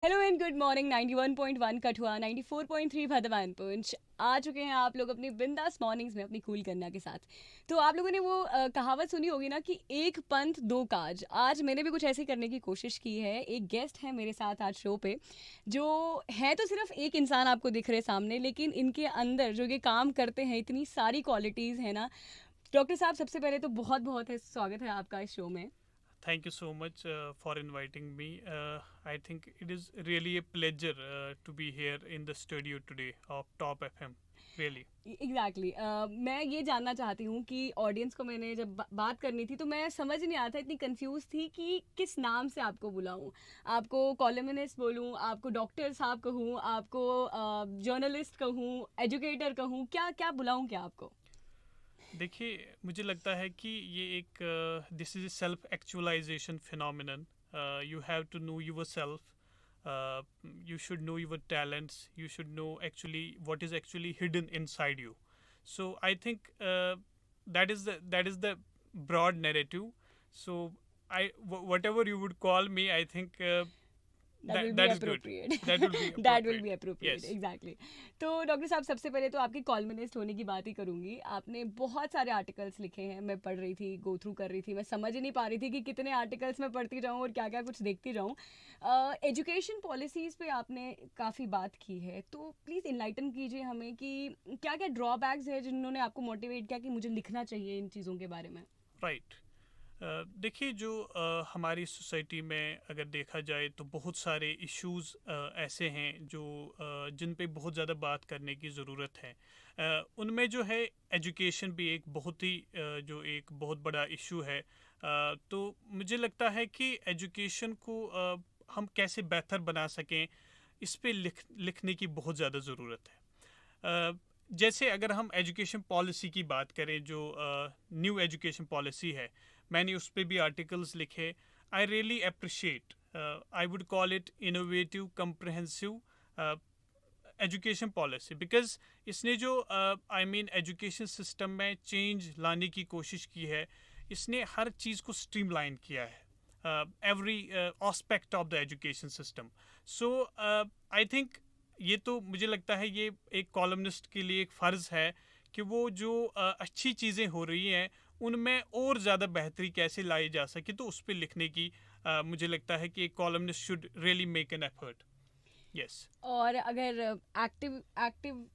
Hello and good morning 91.1 Kathua 94.3 Bhadarwah Poonch. आ चुके हैं आप लोग अपनी बिंदास मॉर्निंग्स में अपनी कूल कन्या के साथ। तो आप लोगों ने वो कहावत सुनी होगी ना कि एक पंथ दो काज। आज मैंने भी कुछ ऐसे करने की कोशिश की है। एक गेस्ट है मेरे साथ आज शो पे, जो है तो सिर्फ एक इंसान आपको दिख रहे सामने, लेकिन इनके अंदर जो ये काम करते हैं इतनी सारी क्वालिटीज़ है ना। डॉक्टर साहब, सबसे पहले तो बहुत बहुत है स्वागत है आपका इस शो में। Thank you so much for inviting me. I think it is really a pleasure to be here in the studio today of Top FM. Really. Exactly मैं ये जानना चाहती हूँ कि ऑडियंस को मैंने जब बात करनी थी तो मैं समझ नहीं आता, इतनी कंफ्यूज थी कि किस नाम से आपको बुलाऊँ। आपको कॉलमनिस्ट बोलूँ, आपको डॉक्टर साहब कहूँ, आपको जर्नलिस्ट कहूँ, एजुकेटर कहूँ, क्या क्या बुलाऊँ क्या आपको? देखिए मुझे लगता है कि ये एक this is self actualization phenomenon. You have to know yourself. You should know your talents. You should know actually what is actually hidden inside you. So I think that is the broad narrative. So whatever you would call me, I think that will be that is good. Appropriate. That will be that will appropriate. Be appropriate, Yes. Exactly. तो doctor साहब, सबसे पहले तो आपकी columnist होने की बात ही करूंगी। आपने बहुत सारे आर्टिकल्स लिखे हैं, मैं पढ़ रही थी, गो थ्रू कर रही थी, मैं समझ ही नहीं पा रही थी कि कितने आर्टिकल्स मैं पढ़ती जाऊँ और क्या क्या कुछ देखती जाऊँ। एजुकेशन पॉलिसीज़ पे आपने काफ़ी बात की है, तो प्लीज़ इनलाइटन कीजिए हमें कि क्या क्या ड्रॉबैक्स है जिन्होंने आपको मोटिवेट किया कि मुझे लिखना चाहिए इन चीज़ों के बारे में। राइट. देखिए जो हमारी सोसाइटी में अगर देखा जाए तो बहुत सारे इश्यूज ऐसे हैं जो जिन पे बहुत ज़्यादा बात करने की ज़रूरत है. उनमें जो है एजुकेशन भी एक बहुत ही जो एक बहुत बड़ा इशू है. तो मुझे लगता है कि एजुकेशन को हम कैसे बेहतर बना सकें, इस पे लिखने की बहुत ज़्यादा ज़रूरत है. अ, जैसे अगर हम एजुकेशन पॉलिसी की बात करें, जो न्यू एजुकेशन पॉलिसी है, मैंने उस पर भी आर्टिकल्स लिखे. I really appreciate, I would call it innovative comprehensive education policy, because इसने जो आई मीन एजुकेशन सिस्टम में चेंज लाने की कोशिश की है. इसने हर चीज़ को स्ट्रीमलाइन किया है, every aspect of the education system. So I think ये तो मुझे लगता है ये एक कॉलमनिस्ट के लिए एक फ़र्ज़ है कि वो जो अच्छी चीज़ें हो रही हैं उनमें और ज़्यादा बेहतरी कैसे लाई जा सके, तो उस पर लिखने की मुझे लगता है कि एक columnist should really make an effort. Yes. और अगर एक्टिव एक्टिव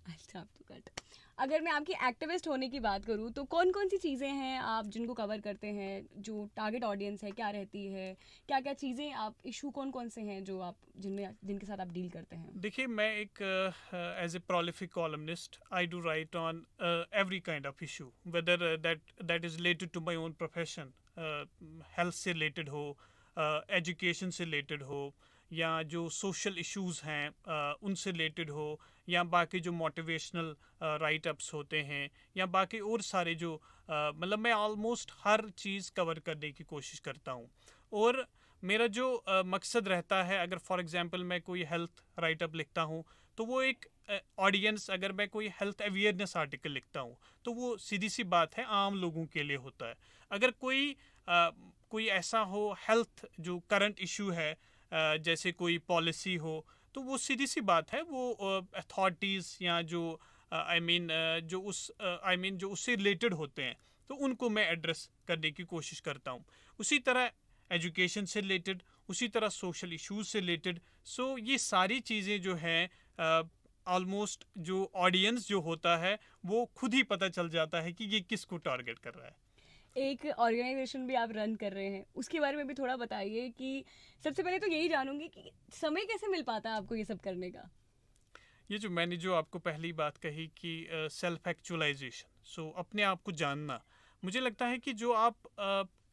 अच्छा, तो कट अगर मैं आपकी एक्टिविस्ट होने की बात करूँ तो कौन कौन सी चीज़ें हैं आप जिनको कवर करते हैं, जो टारगेट ऑडियंस है क्या रहती है, क्या क्या चीज़ें आप इशू कौन कौन से हैं जो आप जिनमें जिनके साथ आप डील करते हैं? देखिए मैं एक as a prolific columnist I do write on every kind of issue, whether that is related to my own profession. Health से रिलेटेड हो, एजुकेशन से रिलेटेड हो, या जो सोशल इश्यूज हैं उनसे रिलेटेड हो, या बाकी जो मोटिवेशनल राइट अप्स होते हैं, या बाकी और सारे जो मतलब मैं ऑलमोस्ट हर चीज़ कवर करने की कोशिश करता हूँ. और मेरा जो मकसद रहता है, अगर फॉर एग्जांपल मैं कोई हेल्थ राइट अप लिखता हूँ, तो वो एक ऑडियंस, अगर मैं कोई हेल्थ अवेयरनेस आर्टिकल लिखता हूँ तो वो सीधी सी बात है आम लोगों के लिए होता है. अगर कोई ऐसा हो हेल्थ जो करंट इशू है, जैसे कोई पॉलिसी हो, तो वो सीधी सी बात है वो अथॉरिटीज़ या जो आई मीन जो उस आई मीन जो उससे रिलेटेड होते हैं, तो उनको मैं एड्रेस करने की कोशिश करता हूँ. उसी तरह एजुकेशन से रिलेटेड, उसी तरह सोशल इश्यूज से रिलेटेड. सो ये सारी चीज़ें जो हैं, ऑलमोस्ट जो ऑडियंस जो होता है वो खुद ही पता चल जाता है कि ये किसको टारगेट कर रहा है. एक ऑर्गेनाइजेशन भी आप रन कर रहे हैं, उसके बारे में भी थोड़ा बताइए कि सबसे पहले तो यही जानूंगी कि समय कैसे मिल पाता है आपको ये सब करने का? ये जो मैंने जो आपको पहली बात कही कि सेल्फ एक्चुअलाइजेशन, सो अपने आप को जानना, मुझे लगता है कि जो आप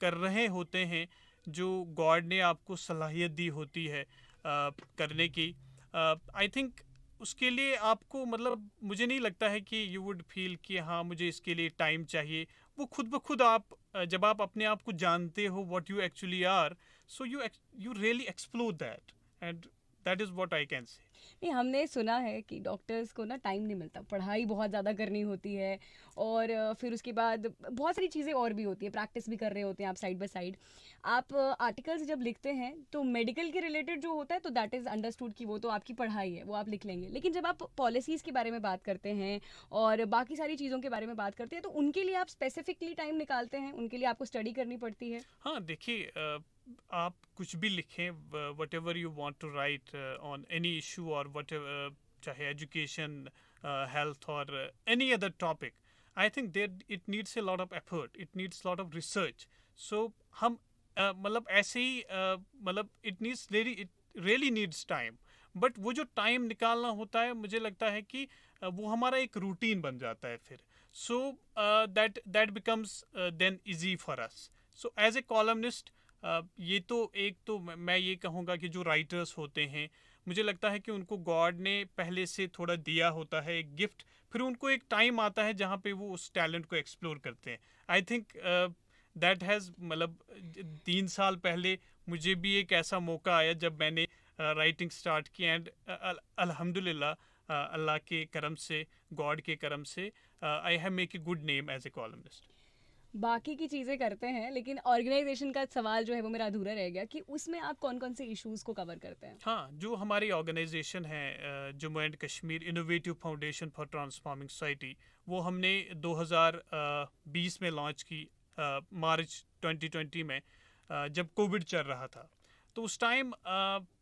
कर रहे होते हैं, जो गॉड ने आपको सलाहियत दी होती है करने की, आई थिंक उसके लिए आपको मतलब मुझे नहीं लगता है कि यू वुड फील कि हाँ मुझे इसके लिए टाइम चाहिए. वो खुद ब खुद आप जब आप अपने आप को जानते हो what you actually are, so you really explore that, and that is what I can say. नहीं, हमने सुना है कि डॉक्टर्स को ना टाइम नहीं मिलता, पढ़ाई बहुत ज़्यादा करनी होती है और फिर उसके बाद बहुत सारी चीज़ें और भी होती है, प्रैक्टिस भी कर रहे होते हैं आप साइड बाय साइड। आप आर्टिकल्स जब लिखते हैं तो मेडिकल के रिलेटेड जो होता है तो दैट इज़ अंडरस्टूड कि वो तो आपकी पढ़ाई है, वो आप लिख लेंगे। लेकिन जब आप पॉलिसीज़ के बारे में बात करते हैं और बाकी सारी चीज़ों के बारे में बात करते हैं तो उनके लिए आप स्पेसिफिकली टाइम निकालते हैं, उनके लिए आपको स्टडी करनी पड़ती है। हाँ, देखिए, आप कुछ भी लिखें, whatever you want to write on any issue और वट चाहे एजुकेशन, हेल्थ और any other topic, I think there it needs a lot of effort, it needs lot of research. So हम मतलब ऐसे ही मतलब it needs it really needs time, but वो जो टाइम निकालना होता है मुझे लगता है कि वो हमारा एक रूटीन बन जाता है फिर। So that that becomes then easy for us. So as a columnist, ये तो एक तो मैं ये कहूँगा कि जो राइटर्स होते हैं, मुझे लगता है कि उनको गॉड ने पहले से थोड़ा दिया होता है एक गिफ्ट, फिर उनको एक टाइम आता है जहाँ पे वो उस टैलेंट को एक्सप्लोर करते हैं। आई थिंक दैट हैज़ मतलब 3 साल पहले मुझे भी एक ऐसा मौका आया जब मैंने राइटिंग स्टार्ट की, एंड अल्हम्दुलिल्लाह, अल्लाह के करम से, गॉड के करम से, I have make a good name as a columnist. बाकी की चीज़ें करते हैं लेकिन ऑर्गेनाइजेशन का सवाल जो है वो मेरा अधूरा रह गया कि उसमें आप कौन कौन से इश्यूज़ को कवर करते हैं। हाँ, जो हमारी ऑर्गेनाइजेशन है Jammu and Kashmir innovative foundation for transforming society, वो हमने 2020 में लॉन्च की, मार्च 2020 में, जब कोविड चल रहा था। तो उस टाइम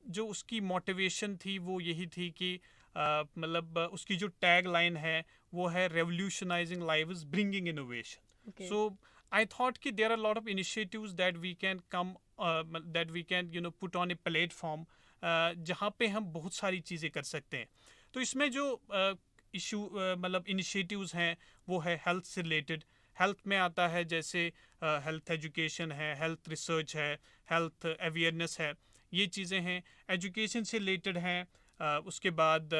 जो उसकी मोटिवेशन थी वो यही थी कि मतलब उसकी जो टैग लाइन है वो है revolutionising lives bringing innovation. Okay. So I thought कि there are a lot of initiatives that we can that we can put on a platform, जहाँ पे हम बहुत सारी चीज़ें कर सकते हैं। तो इसमें जो इशू मतलब इनिशिएटिव्स हैं वो है हेल्थ से रिलेटेड। हेल्थ में आता है जैसे हेल्थ एजुकेशन है, हेल्थ रिसर्च है, हेल्थ अवेयरनेस है, ये चीज़ें हैं। एजुकेशन से रिलेटेड हैं, उसके बाद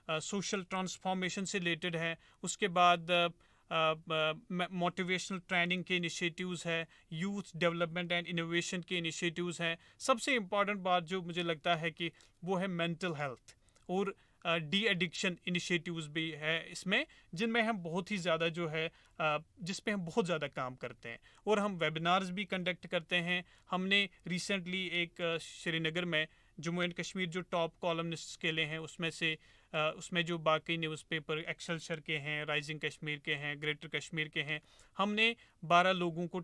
सोशल ट्रांसफॉर्मेशन से रिलेटेड है, उसके बाद मोटिवेशनल ट्रेनिंग के इनिशिएटिव्स है, यूथ डेवलपमेंट एंड इनोवेशन के इनिशिएटिव्स हैं। सबसे इम्पॉर्टेंट बात जो मुझे लगता है कि वो है मेंटल हेल्थ और डी एडिक्शन इनिशिएटिव्स भी है इसमें, जिनमें हम बहुत ही ज़्यादा जो है जिस पे हम बहुत ज़्यादा काम करते हैं, और हम वेबिनार्स भी कंडक्ट करते हैं। हमने रिसेंटली एक श्रीनगर में जम्मू एंड कश्मीर जो टॉप कॉलमनिस्ट्स के लिए हैं उसमें से उसमें जो बाकी न्यूज़पेपर एक्सेलशर के हैं, राइजिंग कश्मीर के हैं, ग्रेटर कश्मीर के हैं, हमने 12 लोगों को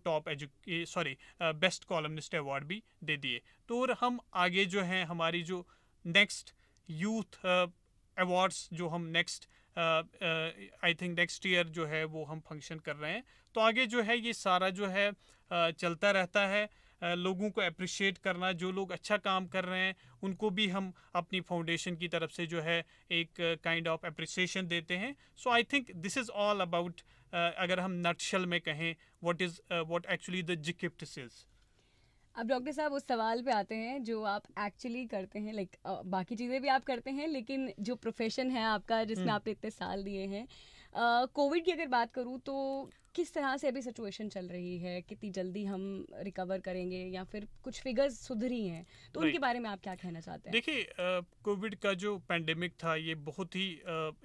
बेस्ट कॉलमनिस्ट अवार्ड भी दे दिए। तो और हम आगे जो हैं हमारी जो नेक्स्ट यूथ अवार्ड्स जो हम next I think next year जो है वो हम फंक्शन कर रहे हैं। तो आगे जो है ये सारा जो है चलता रहता है। लोगों को अप्रिशिएट करना, जो लोग अच्छा काम कर रहे हैं उनको भी हम अपनी फाउंडेशन की तरफ से जो है एक काइंड ऑफ अप्रिसिएशन देते हैं। So I think this is all about, अगर हम नटशल में कहें, व्हाट एक्चुअली द जिकिप्ट इज। अब डॉक्टर साहब उस सवाल पे आते हैं जो आप एक्चुअली करते हैं, लाइक बाकी चीज़ें भी आप करते हैं लेकिन जो प्रोफेशन है आपका जिसमें आपने इतने साल दिए हैं, कोविड की अगर बात करूँ तो किस तरह से अभी सिचुएशन चल रही है, कितनी जल्दी हम रिकवर करेंगे या फिर कुछ फिगर्स सुधरी हैं, तो उनके राइट, बारे में आप क्या कहना चाहते हैं। देखिए, कोविड का जो पेंडेमिक था ये बहुत ही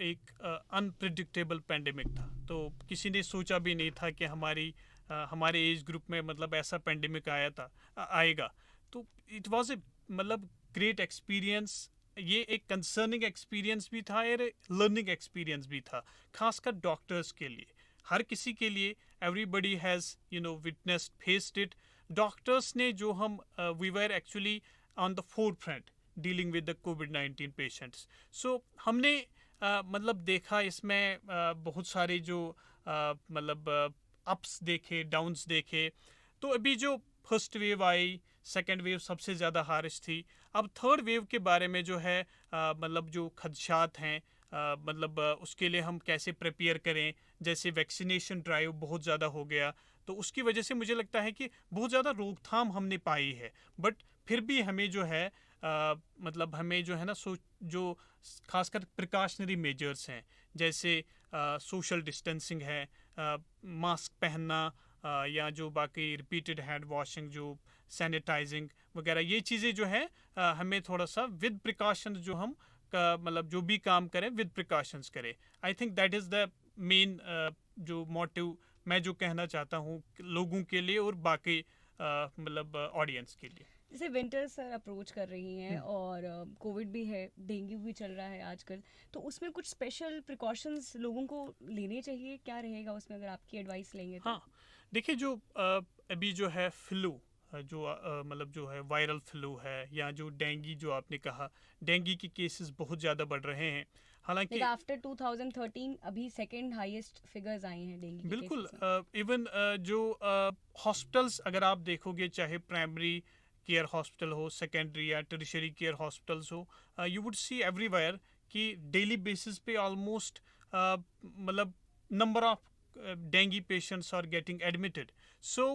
एक अनप्रिडिक्टेबल पेंडेमिक था। तो किसी ने सोचा भी नहीं था कि हमारे एज ग्रुप में मतलब ऐसा पेंडेमिक आएगा। तो इट वाज ए मतलब ग्रेट एक्सपीरियंस। ये एक कंसर्निंग एक्सपीरियंस भी था और लर्निंग एक्सपीरियंस भी था, खासकर डॉक्टर्स के लिए, हर किसी के लिए। Everybody has witnessed, faced it. Doctors ने जो हम we were actually on the forefront dealing with the COVID-19 patients. So हमने मतलब देखा इसमें बहुत सारे जो मतलब अप्स देखे, डाउन्स देखे। तो अभी जो फर्स्ट वेव आई, सेकेंड वेव सबसे ज़्यादा हारिश थी। अब थर्ड वेव के बारे में जो है मतलब जो खदशात हैं, मतलब उसके लिए हम कैसे प्रिपेयर करें। जैसे वैक्सीनेशन ड्राइव बहुत ज़्यादा हो गया, तो उसकी वजह से मुझे लगता है कि बहुत ज़्यादा रोकथाम हमने पाई है। बट फिर भी हमें जो है मतलब हमें जो है ना जो खासकर प्रिकॉशनरी मेजर्स हैं, जैसे सोशल डिस्टेंसिंग है, मास्क पहनना, या जो बाकी रिपीटेड हैंड वॉशिंग जो सैनिटाइजिंग वगैरह, ये चीज़ें जो है हमें थोड़ा सा विद प्रिकॉशंस जो हम मतलब जो भी काम करें विद प्रिकॉशंस करें। I think that is the main जो मोटिव मैं जो कहना चाहता हूँ लोगों के लिए और बाकी मतलब ऑडियंस के लिए। जैसे विंटर सर अप्रोच कर रही हैं हम्म, और कोविड भी है, डेंगू भी चल रहा है आजकल, तो उसमें कुछ स्पेशल प्रिकॉशंस लोगों को लेने चाहिए, क्या रहेगा उसमें अगर आपकी एडवाइस लेंगे तो? हाँ, देखिए जो अभी जो है फ्लू, जो मतलब जो है वायरल फ्लू है, या जो डेंगी जो आपने कहा, डेंगी के केसेस बहुत ज़्यादा बढ़ रहे हैं। लाइक हालांकि आफ्टर 2013 अभी सेकंड हाईएस्ट फिगर्स आए हैं डेंगू के बिल्कुल, केसेस में। इवन जो हॉस्पिटल्स अगर आप देखोगे, चाहे प्राइमरी केयर हॉस्पिटल हो, सेकेंडरी या टर्शियरी केयर हॉस्पिटल्स हो, यू वुड सी एवरीवेयर कि डेली बेसिस पे ऑलमोस्ट मतलब number of dengue patients are getting admitted. So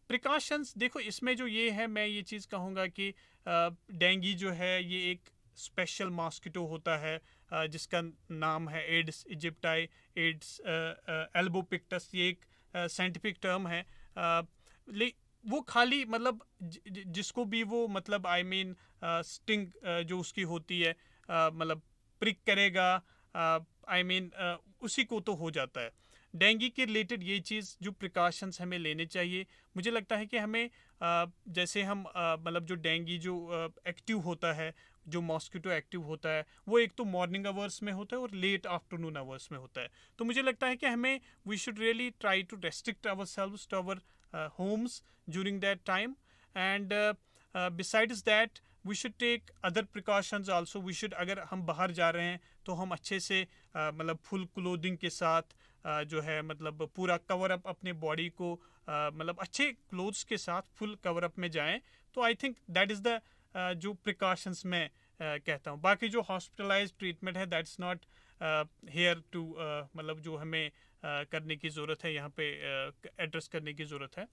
precautions देखो, इसमें जो ये है, मैं ये चीज़ कहूँगा कि डेंगी जो है ये एक स्पेशल मॉस्किटो होता है, जिसका नाम है एड्स इजिप्टाई, एड्स एल्बोपिक्टस, ये एक साइंटिफिक टर्म है। ले वो खाली मतलब जिसको भी वो मतलब आई मीन स्टिंग जो उसकी होती है, मतलब प्रिक करेगा, आई मीन उसी को तो हो जाता है। डेंगी के रिलेटेड ये चीज़ जो प्रिकॉशंस हमें लेने चाहिए, मुझे लगता है कि हमें जैसे हम मतलब जो डेंगी जो एक्टिव होता है, जो मॉस्किटो एक्टिव होता है, वो एक तो मॉर्निंग आवर्स में होता है और लेट आफ्टरनून आवर्स में होता है। तो मुझे लगता है कि हमें we should really try to restrict ourselves to our homes during that time, and besides that we should take other precautions also. We should, अगर हम बाहर जा रहे हैं तो हम अच्छे से मतलब फुल क्लोथिंग के साथ जो है मतलब पूरा कवर अप अपने बॉडी को मतलब अच्छे क्लोथ्स के साथ फुल कवर अप में जाएं। तो I think that is the जो प्रिकॉशंस मैं कहता हूँ। बाकी जो हॉस्पिटलाइज ट्रीटमेंट है, दैट्स नॉट हेयर टू मतलब जो हमें करने की ज़रूरत है, यहाँ पे एड्रेस करने की ज़रूरत है।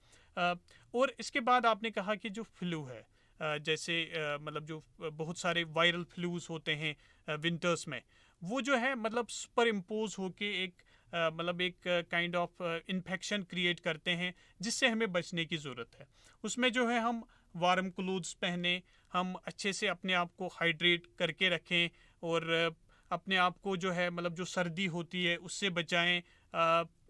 और इसके बाद आपने कहा कि जो फ्लू है, जैसे मतलब जो बहुत सारे वायरल फ्लूज होते हैं विंटर्स में, वो जो है मतलब सुपर इम्पोज होके एक मतलब एक काइंड ऑफ इन्फेक्शन क्रिएट करते हैं, जिससे हमें बचने की ज़रूरत है। उसमें जो है हम वार्म क्लोथ्स पहने, हम अच्छे से अपने आप को हाइड्रेट करके रखें, और अपने आप को जो है मतलब जो सर्दी होती है उससे बचाएं।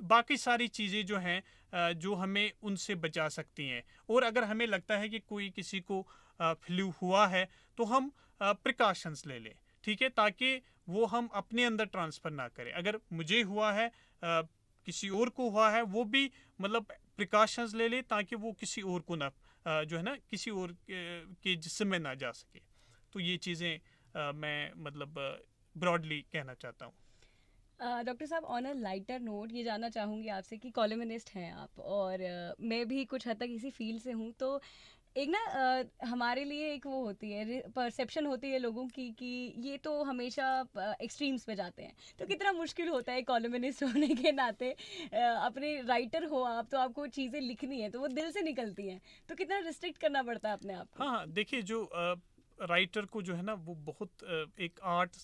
बाकी सारी चीज़ें जो हैं जो हमें उनसे बचा सकती हैं। और अगर हमें लगता है कि कोई किसी को फ्लू हुआ है, तो हम प्रिकॉशंस ले लें, ठीक है, ताकि वो हम अपने अंदर ट्रांसफ़र ना करें। अगर मुझे हुआ है, किसी और को हुआ है, वो भी मतलब प्रिकॉशंस ले ले, ताकि वो किसी और को ना जो है ना किसी और के जिस्म में ना जा सके। तो ये चीज़ें मैं मतलब ब्रॉडली कहना चाहता हूँ। डॉक्टर साहब, ऑन अ लाइटर नोट ये जानना चाहूँगी आपसे कि कॉलमनिस्ट हैं आप और मैं भी कुछ हद तक इसी फील्ड से हूँ, तो एक ना हमारे लिए एक वो होती है, परसेप्शन होती है लोगों की कि ये तो हमेशा एक्सट्रीम्स पे जाते हैं। तो कितना मुश्किल होता है कॉलमनिस्ट होने के नाते, अपने राइटर हो आप तो आपको चीज़ें लिखनी है तो वो दिल से निकलती हैं, तो कितना रिस्ट्रिक्ट करना पड़ता है अपने आप को? हाँ, हाँ, देखिए जो राइटर को जो है ना वो बहुत एक आर्ट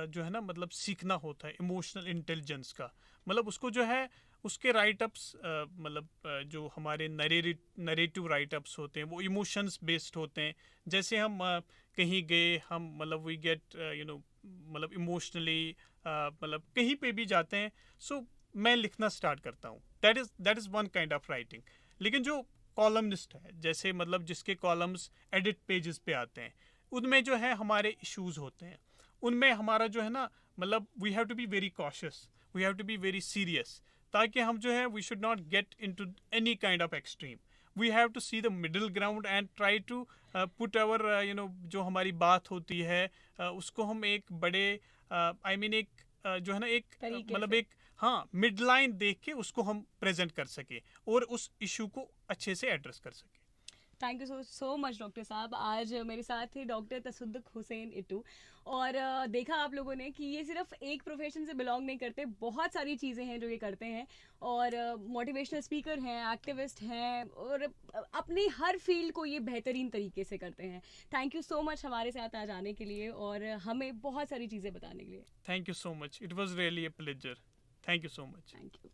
जो है ना मतलब सीखना होता है इमोशनल इंटेलिजेंस का। मतलब उसको जो है उसके राइटअप्स मतलब जो हमारे नरेटिव राइटअप्स होते हैं वो इमोशंस बेस्ड होते हैं। जैसे हम कहीं गए, हम मतलब वी गेट यू नो मतलब इमोशनली मतलब कहीं पे भी जाते हैं, सो मैं लिखना स्टार्ट करता हूँ। That is one kind of writing. लेकिन जो कॉलमनिस्ट है, जैसे मतलब जिसके कॉलम्स एडिट पेजेस पे आते हैं, उनमें जो है हमारे इश्यूज होते हैं। उनमें हमारा जो है ना मतलब we have to be very cautious, we have to be very serious, ताकि हम जो है we should not get into any kind of extreme. We have to see the middle ground and try to put our जो हमारी बात होती है उसको हम एक बड़े आई मीन एक जो है ना एक तरीके मतलब से। एक हाँ मिड लाइन देख के उसको हम प्रेजेंट कर सके और उस इशू को अच्छे से एड्रेस कर सके। Thank you so so much doctor साहब। आज मेरे साथ थे डॉक्टर तसुद्दुक हुसैन इट्टू, और देखा आप लोगों ने कि ये सिर्फ एक प्रोफेशन से बिलोंग नहीं करते, बहुत सारी चीज़ें हैं जो ये करते हैं, और मोटिवेशनल स्पीकर हैं, एक्टिविस्ट हैं, और अपनी हर फील्ड को ये बेहतरीन तरीके से करते हैं। थैंक यू सो मच हमारे साथ आज आने के लिए और हमें बहुत सारी चीज़ें बताने के लिए। Thank you so much, it was really a pleasure. Thank you so much. Thank you.